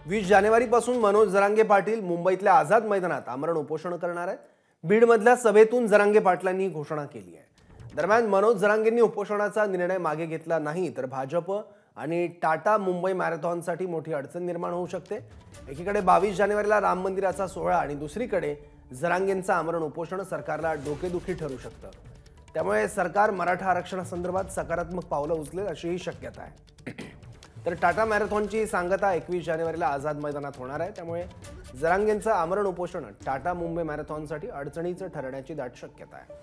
20 जानेवारीपासून मनोज जरांगे पाटील मुंबईतल्या आझाद मैदानात आमरण उपोषण करणार आहेत। बीडमधल्या सभेतून जरांगे पाटलांनी घोषणा केली आहे। दरम्यान मनोज जरांगेंनी उपोषणाचा निर्णय मागे घेतला नाही तर भाजप आणि टाटा मुंबई मॅरेथॉनसाठी मोठी अडचण निर्माण होऊ शकते। एकीकडे 22 जानेवारीला राम मंदिराचा सोहळा आणि दुसरीकडे जरांगेंचं आमरण उपोषण सरकारला डोकेदुखी ठरू शकतं। त्यामुळे सरकार मराठा आरक्षणासंदर्भात सकारात्मक पावलं उचलेल अशीही शक्यता आहे। तर टाटा मॅरेथॉनची सांगता 21 जानेवारीला आझाद मैदानात होणार आहे। त्यामुळे जरांगेंचं आमरण उपोषण टाटा मुंबई मॅरेथॉनसाठी अडचणीचं ठरण्याची दाट शक्यता आहे।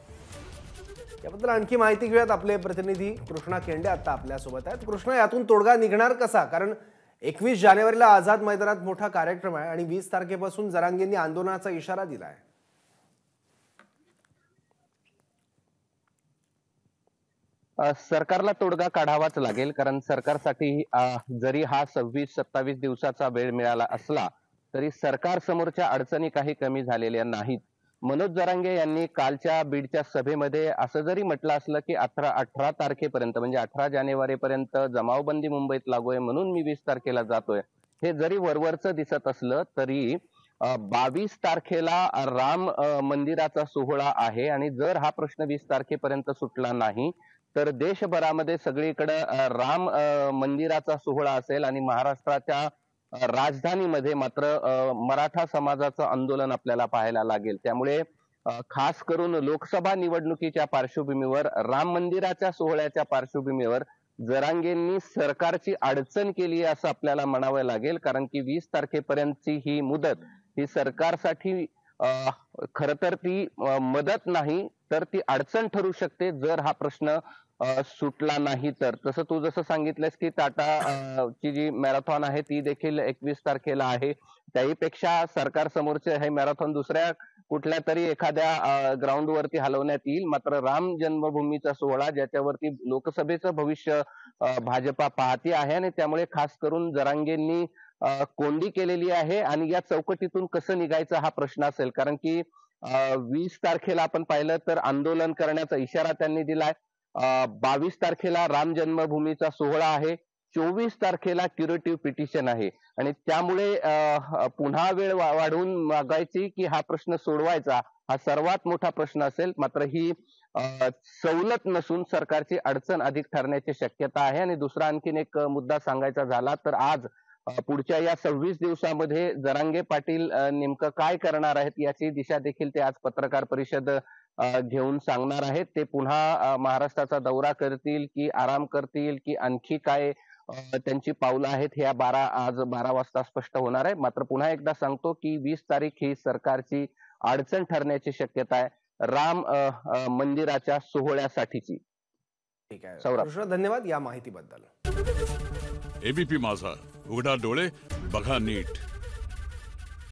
याबद्दल आणखी माहिती घेऊयात। आपले प्रतिनिधी कृष्णा केंडे आता आपल्यासोबत आहेत। कृष्णा, यातून तोडगा निघणार कसा? कारण 21 जानेवारीला आझाद मैदानात मोठा कार्यक्रम आहे आणि 20 तारखेपासून जरांगेंनी आंदोलनाचा इशारा दिलाय। सरकारला तोडगा काढावाच लागेल, कारण सरकारसाठी जरी हा 26-27 दिवसाचा वेळ मिळाला असला तरी सरकार समोरच्या अडचणी काही कमी झालेल्या नाहीत। मनोज जरांगे यांनी कालच्या बीडच्या सभेमध्ये असं जरी म्हटलं असलं की 18 तारखेपर्यंत म्हणजे 18 जानेवारीपर्यंत जमावबंदी मुंबईत लागू आहे म्हणून मी 20 तारखेला जातोय, हे जरी वरवरचं दिसत असलं तरी 22 तारखेला राम मंदिराचा सोहळा आहे आणि जर हा प्रश्न 20 तारखेपर्यंत सुटला नाही तर देशभरामध्ये सगळीकडे राम मंदिराचा सोहळा असेल आणि महाराष्ट्राच्या राजधानीमध्ये मात्र मराठा समाजाचं आंदोलन आपल्याला पाहायला लागेल। त्यामुळे खास करून लोकसभा निवडणुकीच्या पार्श्वभूमीवर राम मंदिराच्या सोहळ्याच्या पार्श्वभूमीवर जरांगेंनी सरकारची अडचण केली असं आपल्याला म्हणावं लागेल, कारण की 20 तारखेपर्यंतची ही मुदत ही सरकारसाठी खरं तर ती मदत नाही तर ती अडचण ठरू शकते जर हा प्रश्न सुटला नाही तर। तसं तू जसं सांगितलंस की टाटा ची जी मॅरेथॉन आहे ती देखील 21 तारखेला आहे। त्याहीपेक्षा सरकार समोरचे हे मॅरेथॉन दुसऱ्या कुठल्या तरी एखाद्या ग्राउंड वरती हलवण्यात येईल, मात्र राम जन्मभूमीचा सोहळा ज्याच्यावरती लोकसभेचं भविष्य भाजपा पाहती आहे आणि त्यामुळे खास करून जरांगेंनी कोंडी केलेली आहे आणि या चौकटीतून कसं निघायचं हा प्रश्न असेल। कारण की 20 तारखेला आपण पाहिलं तर आंदोलन करण्याचा इशारा त्यांनी दिलाय। 22 तारखेला राम जन्मभूमीचा सोहळा आहे, 24 तारखेला क्युरेटिव्ह पिटिशन आहे आणि त्यामुळे पुन्हा वेळ वाढवून मागायची की हा प्रश्न सोडवायचा हा सर्वात मोठा प्रश्न असेल। मात्र ही सवलत नसून सरकारची अडचण अधिक ठरण्याची शक्यता आहे। आणि दुसरा आणखीन एक मुद्दा सांगायचा झाला तर आज पुढच्या या 26 दिवसामध्ये जरांगे पाटील नेमकं काय करणार आहेत याची दिशा देखील ते आज पत्रकार परिषद घेऊन सांगणार आहेत। ते पुन्हा महाराष्ट्राचा दौरा करतील की आराम करतील की आणखी काय त्यांची पावलं आहेत हे आज 12 वाजता स्पष्ट होणार आहे। मात्र पुन्हा एकदा सांगतो की 20 तारीख ही सरकारची अडचण ठरण्याची शक्यता आहे राम मंदिराच्या सोहळ्यासाठीची। ठीक आहे कृष्णा, धन्यवाद या माहितीबद्दल। एबीपी माझा, उघडा डोळे बघा नीट।